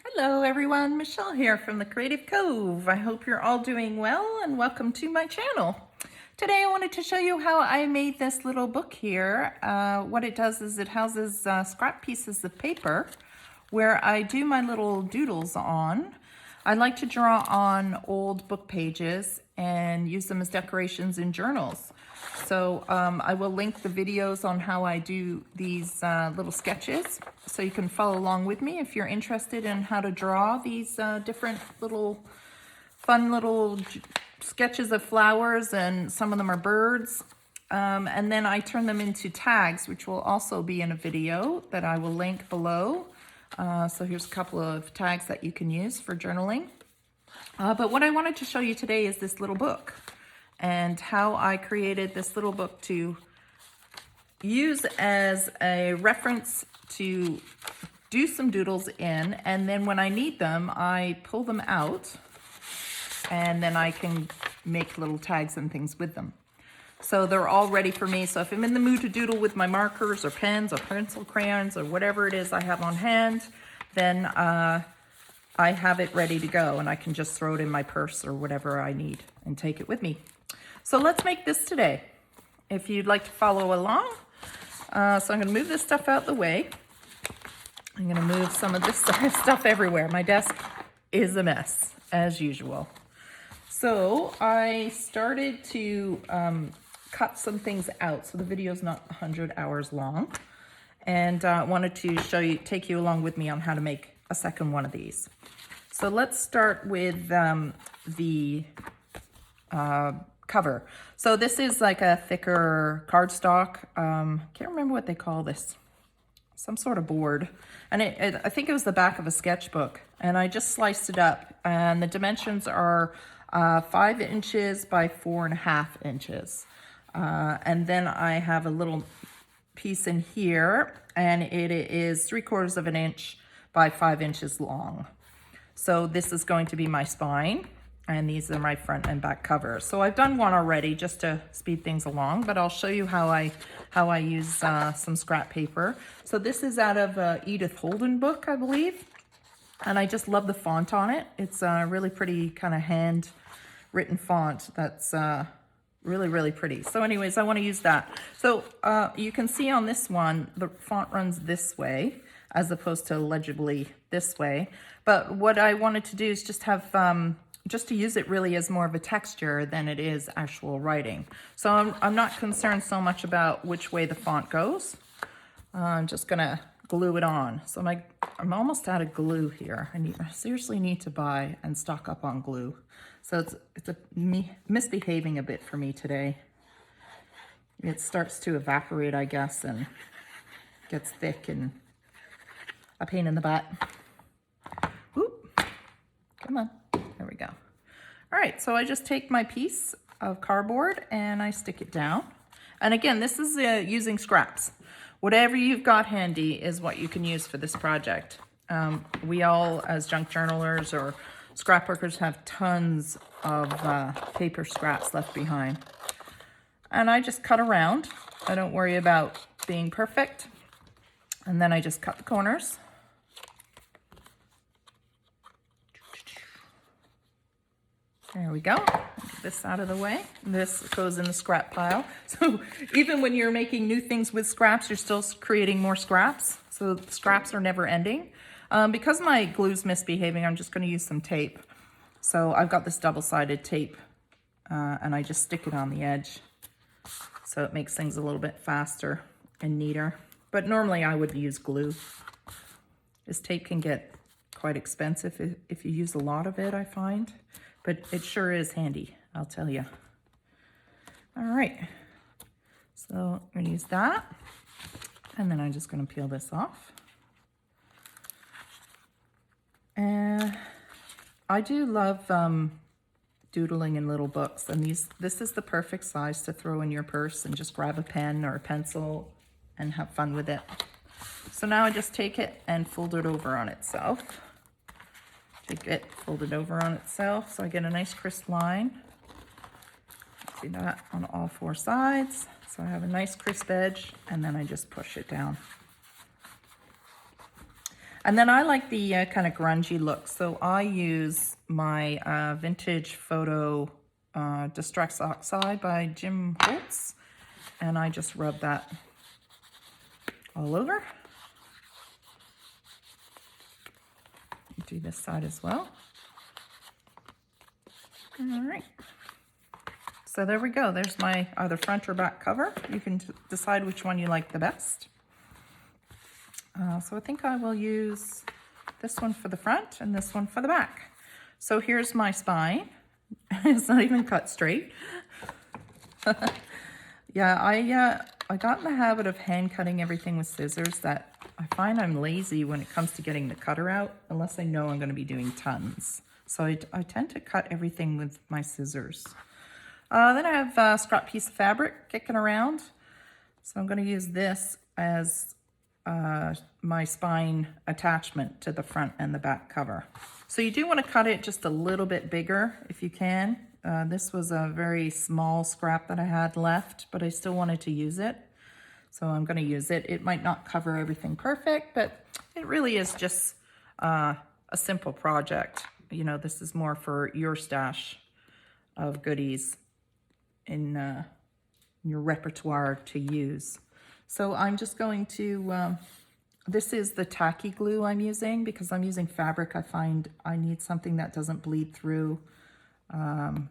Hello everyone, Michelle here from the Creative Cove. I hope you're all doing well and welcome to my channel. Today I wanted to show you how I made this little book here. What it does is it houses scrap pieces of paper where I do my little doodles on. I like to draw on old book pages and use them as decorations in journals. So I will link the videos on how I do these little sketches so you can follow along with me if you're interested in how to draw these different little fun little sketches of flowers, and some of them are birds. And then I turn them into tags, which will also be in a video that I will link below. So here's a couple of tags that you can use for journaling. But what I wanted to show you today is this little book and how I created this little book to use as a reference to do some doodles in, and then when I need them, I pull them out and then I can make little tags and things with them. So they're all ready for me. So if I'm in the mood to doodle with my markers or pens or pencil crayons or whatever it is I have on hand, then I have it ready to go and I can just throw it in my purse or whatever I need and take it with me. So let's make this today. If you'd like to follow along. So I'm gonna move this stuff out the way. I'm gonna move some of this stuff everywhere. My desk is a mess as usual. So I started to cut some things out so the video's not 100 hours long, and wanted to take you along with me on how to make a second one of these. So let's start with the cover. So this is like a thicker cardstock. Can't remember what they call this. Some sort of board. And I think it was the back of a sketchbook. And I just sliced it up. And the dimensions are 5 inches by 4.5 inches. And then I have a little piece in here, and it is 3/4 of an inch by 5 inches long. So this is going to be my spine, and these are my front and back covers. So I've done one already just to speed things along, but I'll show you how I use some scrap paper. So this is out of a Edith Holden book, I believe. And I just love the font on it. It's a really pretty kind of hand-written font that's really, really pretty. So anyways, I want to use that. So you can see on this one, the font runs this way as opposed to legibly this way. But what I wanted to do is just have, just to use it really as more of a texture than it is actual writing. So I'm not concerned so much about which way the font goes. I'm just gonna glue it on. So I'm almost out of glue here. I seriously need to buy and stock up on glue. So it's misbehaving a bit for me today. It starts to evaporate, I guess, and gets thick and a pain in the butt. Whoop, come on, there we go. All right, so I just take my piece of cardboard and I stick it down. And again, this is using scraps. Whatever you've got handy is what you can use for this project. We all, as junk journalers or scrapworkers, have tons of paper scraps left behind. And I just cut around. I don't worry about being perfect. And then I just cut the corners. There we go. Get this out of the way. This goes in the scrap pile. So even when you're making new things with scraps, you're still creating more scraps. So the scraps are never ending. Because my glue's misbehaving, I'm just going to use some tape. So I've got this double-sided tape, and I just stick it on the edge. So it makes things a little bit faster and neater. But normally I would use glue. This tape can get quite expensive if you use a lot of it, I find. But it sure is handy, I'll tell you. All right, so I'm gonna use that. And then I'm just gonna peel this off. And I do love doodling in little books, and this is the perfect size to throw in your purse and just grab a pen or a pencil and have fun with it. So now I just take it and fold it over on itself. Take it, fold it over on itself, so I get a nice crisp line. See that on all 4 sides. So I have a nice crisp edge, and then I just push it down. And then I like the kind of grungy look, so I use my Vintage Photo Distress Oxide by Jim Holtz, and I just rub that all over. Do this side as well. All right. So there we go. There's my either front or back cover. You can decide which one you like the best. So I think I will use this one for the front and this one for the back. So here's my spine. It's not even cut straight. Yeah, I got in the habit of hand cutting everything with scissors. That I find I'm lazy when it comes to getting the cutter out, unless I know I'm going to be doing tons. So I tend to cut everything with my scissors. Then I have a scrap piece of fabric kicking around. So I'm going to use this as my spine attachment to the front and the back cover. So you do want to cut it just a little bit bigger if you can. This was a very small scrap that I had left, but I still wanted to use it. So I'm going to use it. It might not cover everything perfect, but it really is just a simple project. You know, this is more for your stash of goodies in your repertoire to use. So I'm just going to, this is the tacky glue I'm using because I'm using fabric. I find I need something that doesn't bleed through and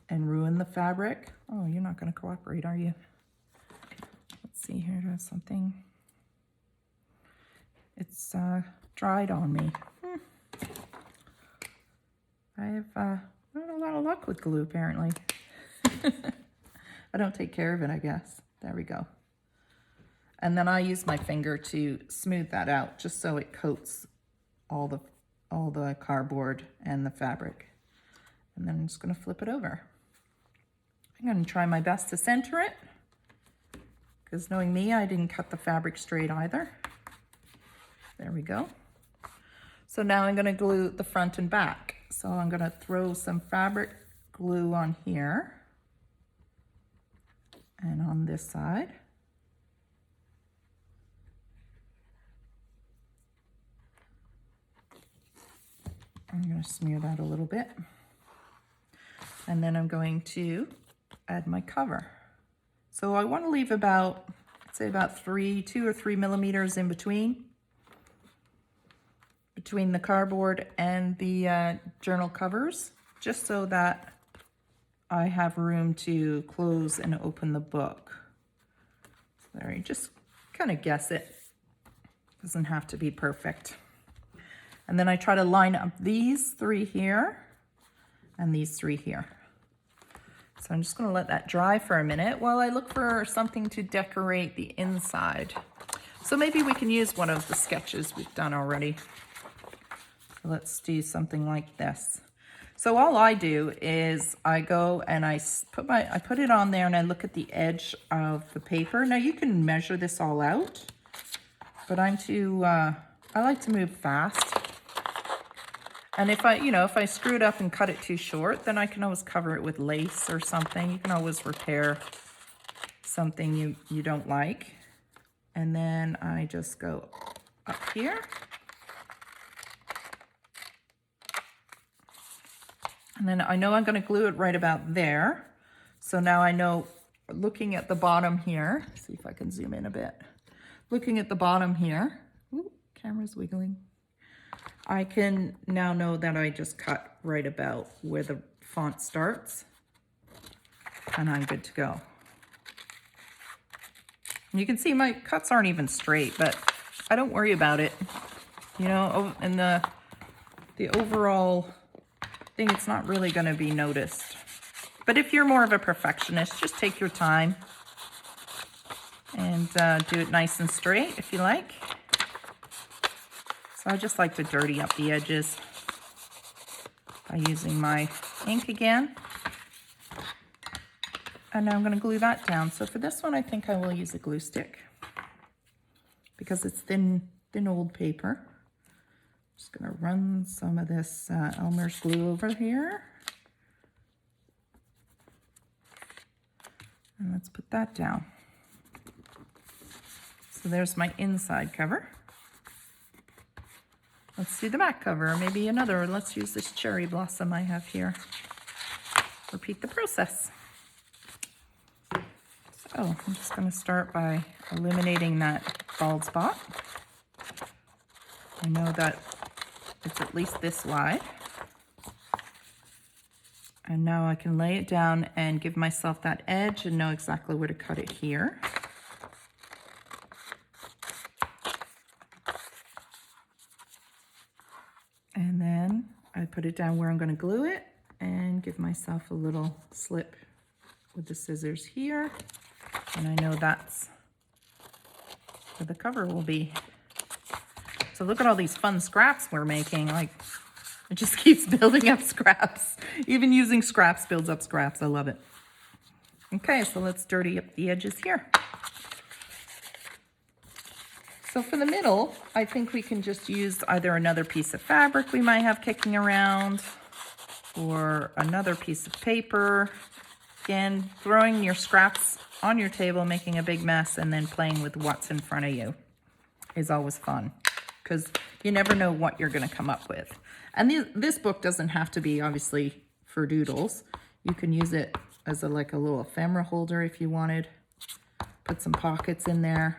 ruin the fabric. Oh, you're not going to cooperate, are you? Let's see here, do I have something? It's dried on me. I have not a lot of luck with glue, apparently. I don't take care of it, I guess. There we go. And then I use my finger to smooth that out, just so it coats all the cardboard and the fabric. And then I'm just going to flip it over. I'm going to try my best to center it, because knowing me, I didn't cut the fabric straight either. There we go. So now I'm going to glue the front and back. So I'm going to throw some fabric glue on here and on this side. I'm going to smear that a little bit. And then I'm going to add my cover. So I want to leave about, I'd say about 2 or 3 millimeters in between the cardboard and the journal covers, just so that I have room to close and open the book. So there, you just kind of guess it. Doesn't have to be perfect. And then I try to line up these 3 here and these 3 here. So I'm just going to let that dry for a minute while I look for something to decorate the inside. So maybe we can use one of the sketches we've done already. So let's do something like this. So all I do is I go and I put it on there and I look at the edge of the paper. Now you can measure this all out, but I like to move fast. And if I screw it up and cut it too short, then I can always cover it with lace or something. You can always repair something you don't like. And then I just go up here. And then I know I'm going to glue it right about there. So now I know, looking at the bottom here, see if I can zoom in a bit. Looking at the bottom here, ooh, camera's wiggling. I can now know that I just cut right about where the font starts, and I'm good to go. And you can see my cuts aren't even straight, but I don't worry about it. You know, and the overall thing, it's not really going to be noticed. But if you're more of a perfectionist, just take your time and do it nice and straight if you like. So I just like to dirty up the edges by using my ink again. And now I'm going to glue that down. So for this one, I think I will use a glue stick because it's thin old paper. Just going to run some of this Elmer's glue over here. And let's put that down. So there's my inside cover. Let's do the back cover, maybe another. Let's use this cherry blossom I have here. Repeat the process. So I'm just going to start by illuminating that bald spot. I know that it's at least this wide. And now I can lay it down and give myself that edge and know exactly where to cut it here. And then I put it down where I'm going to glue it and give myself a little slip with the scissors here. And I know that's where the cover will be. So look at all these fun scraps we're making. Like, it just keeps building up scraps. Even using scraps builds up scraps. I love it. Okay, so let's dirty up the edges here. So for the middle, I think we can just use either another piece of fabric we might have kicking around or another piece of paper. Again, throwing your scraps on your table, making a big mess, and then playing with what's in front of you is always fun because you never know what you're going to come up with. And this book doesn't have to be obviously for doodles. You can use it as like a little ephemera holder if you wanted. Put some pockets in there.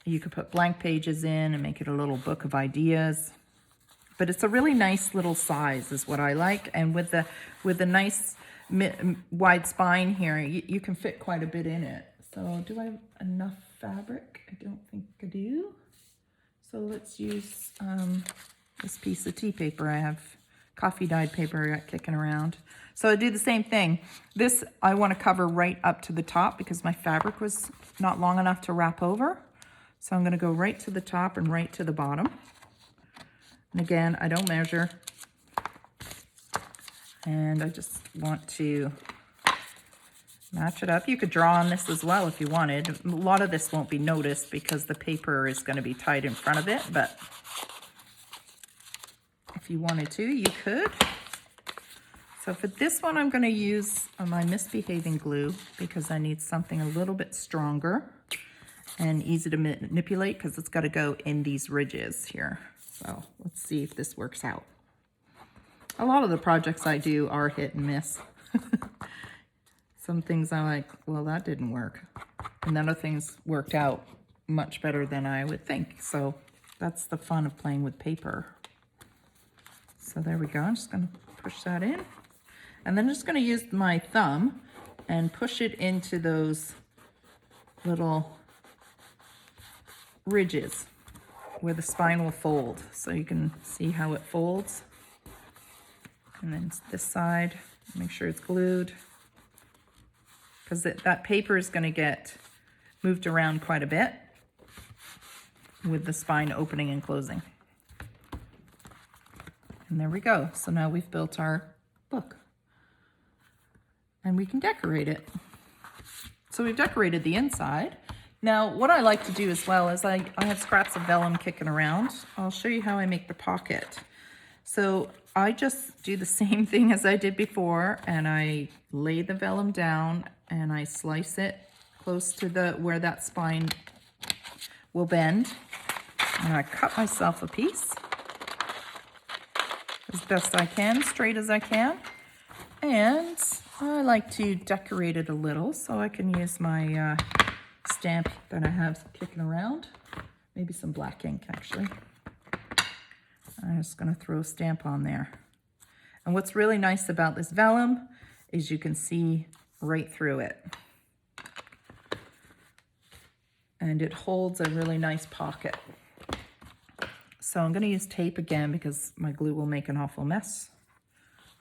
You could put blank pages in and make it a little book of ideas. But it's a really nice little size is what I like. And with the nice wide spine here, you can fit quite a bit in it. So do I have enough fabric? I don't think I do. So let's use this piece of tea paper. I have coffee dyed paper I got kicking around. So I do the same thing. This I want to cover right up to the top because my fabric was not long enough to wrap over. So I'm going to go right to the top and right to the bottom. And again, I don't measure. And I just want to match it up. You could draw on this as well if you wanted. A lot of this won't be noticed because the paper is going to be tied in front of it, but if you wanted to, you could. So for this one, I'm going to use my misbehaving glue because I need something a little bit stronger and easy to manipulate because it's got to go in these ridges here. So let's see if this works out. A lot of the projects I do are hit and miss. Some things I'm like, well, that didn't work. And then other things worked out much better than I would think. So that's the fun of playing with paper. So there we go. I'm just going to push that in. And then I'm just going to use my thumb and push it into those little ridges where the spine will fold. So you can see how it folds. And then this side, make sure it's glued. Because that paper is going to get moved around quite a bit with the spine opening and closing. And there we go. So now we've built our book. And we can decorate it. So we've decorated the inside. Now, what I like to do as well is I have scraps of vellum kicking around. I'll show you how I make the pocket. So I just do the same thing as I did before, and I lay the vellum down and I slice it close to where that spine will bend. And I cut myself a piece as best I can, straight as I can. And I like to decorate it a little, so I can use my stamp that I have kicking around. Maybe some black ink, actually. I'm just going to throw a stamp on there. And what's really nice about this vellum is you can see right through it. And it holds a really nice pocket. So I'm going to use tape again because my glue will make an awful mess.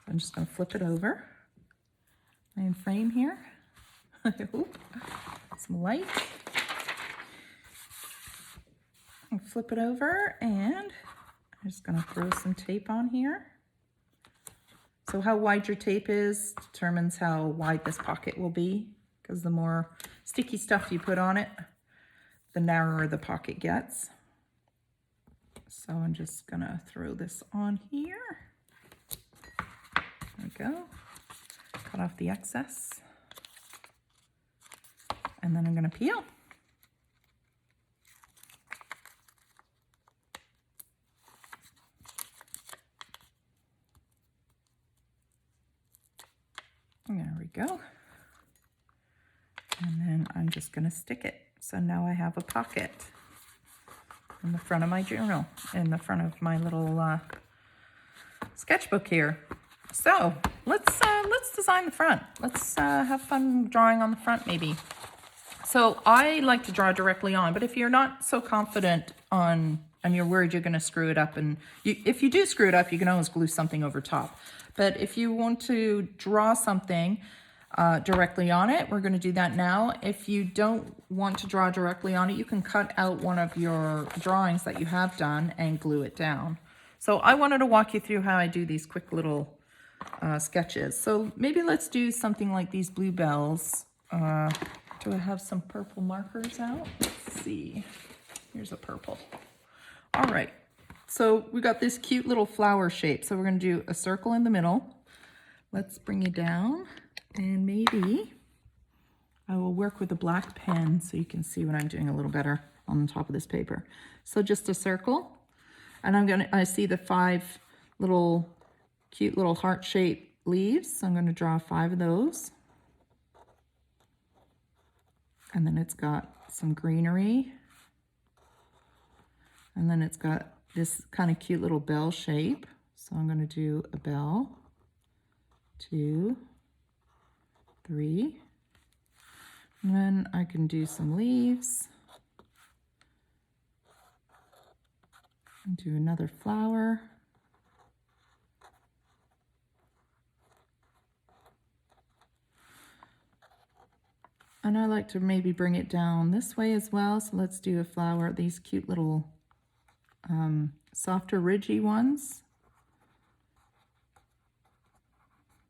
I'm just going to flip it over. And frame here. Oop. Some light. And flip it over, and I'm just going to throw some tape on here. So how wide your tape is determines how wide this pocket will be, because the more sticky stuff you put on it, the narrower the pocket gets. So I'm just going to throw this on here. There we go. Cut off the excess. And then I'm going to peel. go. And then I'm just going to stick it. So now I have a pocket in the front of my journal, in the front of my little sketchbook here. So let's design the front. Let's have fun drawing on the front maybe. So I like to draw directly on, but if you're not so confident on, and you're worried you're going to screw it up, and if you do screw it up, you can always glue something over top. But if you want to draw something directly on it, we're going to do that now. If you don't want to draw directly on it, you can cut out one of your drawings that you have done and glue it down. So I wanted to walk you through how I do these quick little sketches. So maybe let's do something like these bluebells. Do I have some purple markers out? Let's see. Here's a purple. All right. So we got this cute little flower shape. So we're going to do a circle in the middle. Let's bring it down, and maybe I will work with a black pen so you can see what I'm doing a little better on the top of this paper. So just a circle, and I see the 5 little cute little heart-shaped leaves. So I'm going to draw 5 of those. And then it's got some greenery. And then it's got this kind of cute little bell shape. So I'm going to do a bell, 2, 3. And then I can do some leaves. And do another flower. And I like to maybe bring it down this way as well. So let's do a flower, these cute little softer ridgy ones.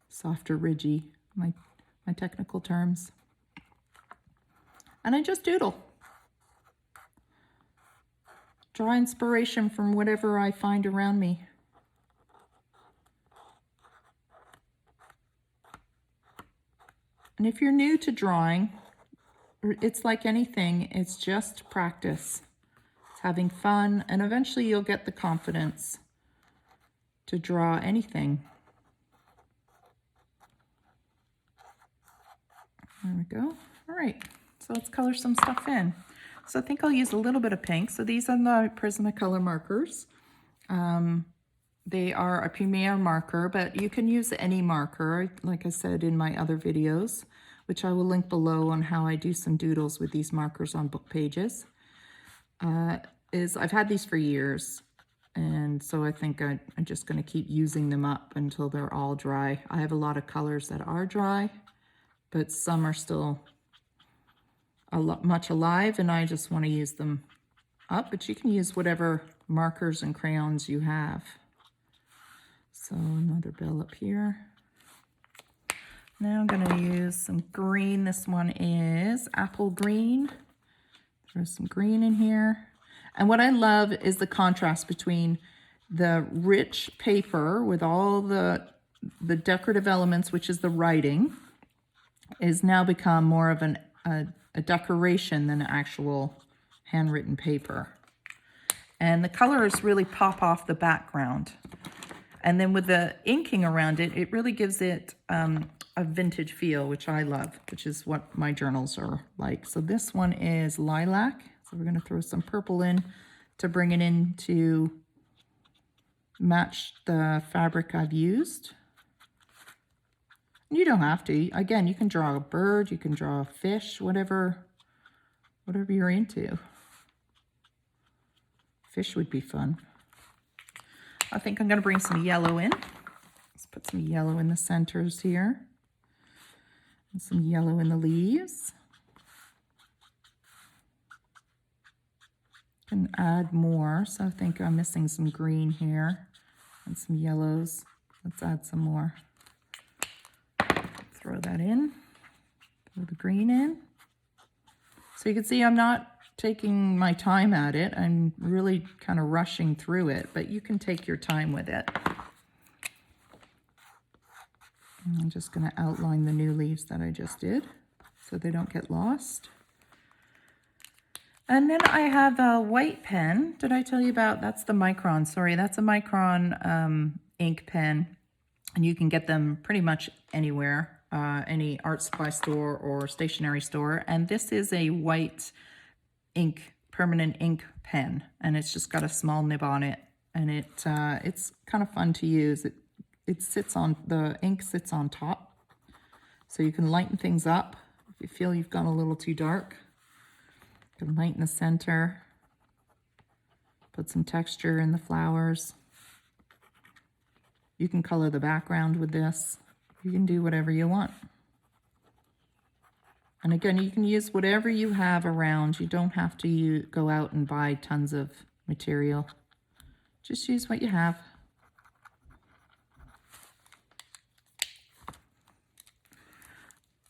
Softer ridgy, my technical terms. And I just doodle. Draw inspiration from whatever I find around me. And if you're new to drawing, it's like anything, it's just practice. It's having fun, and eventually you'll get the confidence to draw anything. There we go. All right, so let's color some stuff in. So I think I'll use a little bit of pink. So these are the Prisma color markers. They are a Premier marker, but you can use any marker, like I said in my other videos, which I will link below on how I do some doodles with these markers on book pages. I've had these for years, and so I think I'm just going to keep using them up until they're all dry. I have a lot of colors that are dry, but some are still much alive, and I just want to use them up, but you can use whatever markers and crayons you have. So another bell up here. Now I'm going to use some green. This one is apple green. Throw some green in here. And what I love is the contrast between the rich paper with all the decorative elements, which is the writing, is now become more of a decoration than actual handwritten paper. And the colors really pop off the background. And then with the inking around it, it really gives it a vintage feel, which I love, which is what my journals are like. So this one is lilac. So we're going to throw some purple in to bring it in to match the fabric I've used. You don't have to. Again, you can draw a bird, you can draw a fish, whatever you're into. Fish would be fun. I think I'm going to bring some yellow in. Let's put some yellow in the centers here. And some yellow in the leaves. Can add more, so I think I'm missing some green here and some yellows. Let's add some more. Throw that in. Throw the green in. So you can see I'm not taking my time at it. I'm really kind of rushing through it, but you can take your time with it. And I'm just going to outline the new leaves that I just did so they don't get lost. And then I have a white pen. Did I tell you about? That's the Micron. Sorry, that's a Micron ink pen. And you can get them pretty much anywhere. any art supply store or stationery store. And this is a white ink, permanent ink pen, and it's just got a small nib on it, and it's kind of fun to use. It sits on, the ink sits on top, so you can lighten things up if you feel you've gone a little too dark. You can lighten the center, put some texture in the flowers. You can color the background with this. You can do whatever you want. And again, you can use whatever you have around. You don't have to go out and buy tons of material. Just use what you have.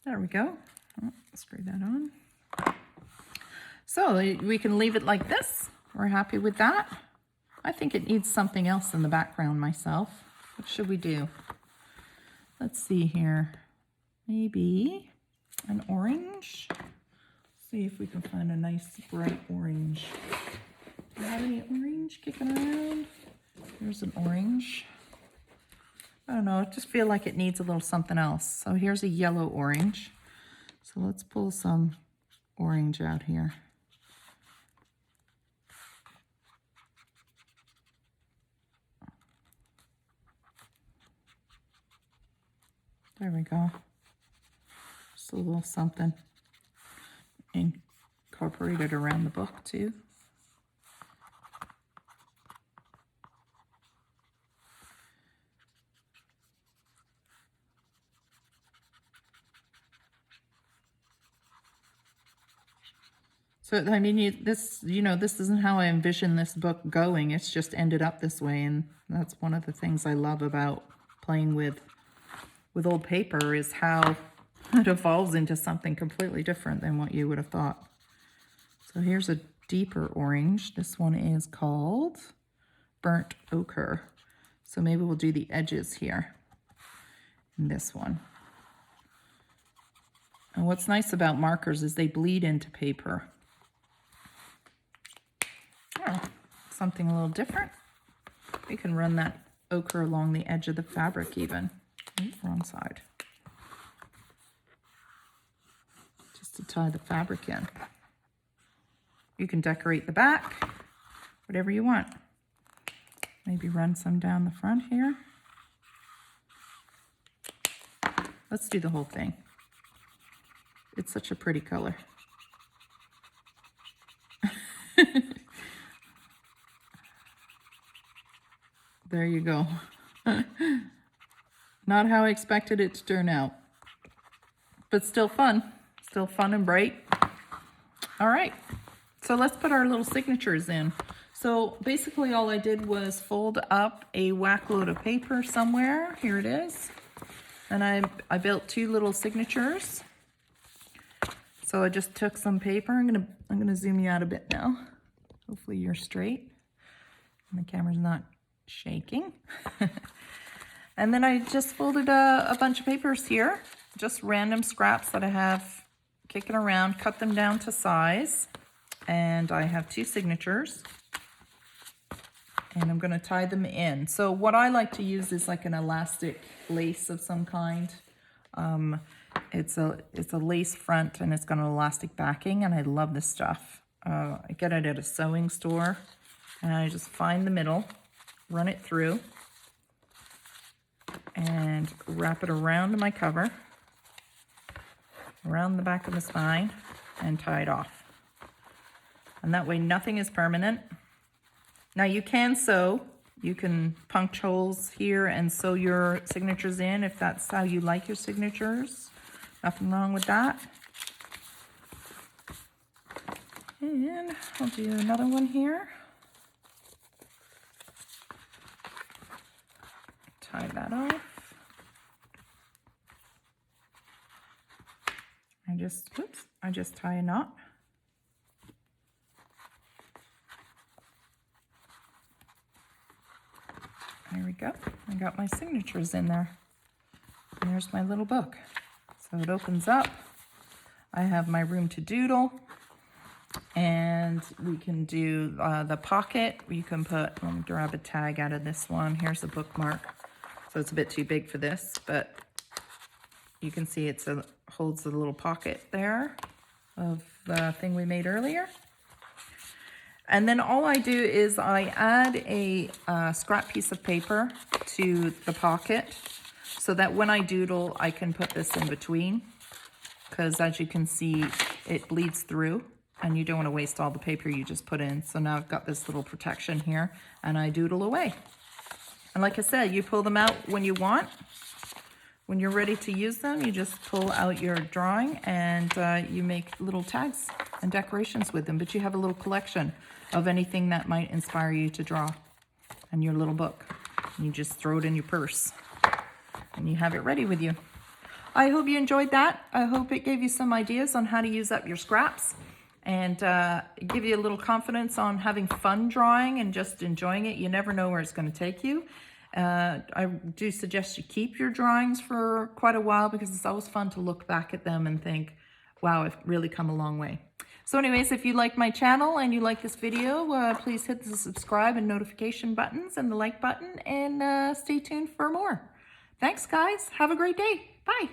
There we go. Oh, screw that on. So we can leave it like this. We're happy with that. I think it needs something else in the background myself. What should we do? Let's see here. Maybe an orange. See if we can find a nice bright orange. Do you have any orange kicking around? Here's an orange. I don't know, I just feel like it needs a little something else. So here's a yellow orange. So let's pull some orange out here. There we go. Just a little something. Incorporated around the book too. So, I mean, this isn't how I envisioned this book going. It's just ended up this way, and that's one of the things I love about playing with old paper, is how it evolves into something completely different than what you would have thought. So here's a deeper orange. This one is called Burnt Ochre. So maybe we'll do the edges here in this one. And what's nice about markers is they bleed into paper. Oh, something a little different. We can run that ochre along the edge of the fabric even. Oops, wrong side. Just to tie the fabric in. You can decorate the back, whatever you want. Maybe run some down the front here. Let's do the whole thing. It's such a pretty color. There you go. Not how I expected it to turn out, but still fun and bright. All right, so let's put our little signatures in. So basically all I did was fold up a whack load of paper somewhere. Here it is. And I built 2 little signatures. So I just took some paper. I'm gonna zoom you out a bit now. Hopefully you're straight and the camera's not shaking. And then I just folded a bunch of papers here, just random scraps that I have kicking around, cut them down to size. And I have 2 signatures. And I'm going to tie them in. So what I like to use is like an elastic lace of some kind. It's a lace front and it's got an elastic backing, and I love this stuff. I get it at a sewing store, and I just find the middle, run it through, and wrap it around my cover, around the back of the spine, and tie it off. And that way nothing is permanent. Now you can sew, you can punch holes here and sew your signatures in if that's how you like your signatures. Nothing wrong with that. And I'll do another one here. Tie that off. I just tie a knot. There we go. I got my signatures in there. And there's my little book. So it opens up. I have my room to doodle. And we can do the pocket. You can put, let me grab a tag out of this one. Here's a bookmark. So it's a bit too big for this, but You can see it holds a little pocket there of the thing we made earlier. And then all I do is I add a scrap piece of paper to the pocket so that when I doodle, I can put this in between, because as you can see, it bleeds through and you don't want to waste all the paper you just put in. So now I've got this little protection here and I doodle away. And like I said, you pull them out when you want. When you're ready to use them, you just pull out your drawing and you make little tags and decorations with them. But you have a little collection of anything that might inspire you to draw in your little book. And you just throw it in your purse and you have it ready with you. I hope you enjoyed that. I hope it gave you some ideas on how to use up your scraps and give you a little confidence on having fun drawing and just enjoying it. You never know where it's going to take you. I do suggest you keep your drawings for quite a while because it's always fun to look back at them and think, wow, I've really come a long way. So anyways, if you like my channel and you like this video, please hit the subscribe and notification buttons and the like button and stay tuned for more. Thanks guys. Have a great day. Bye.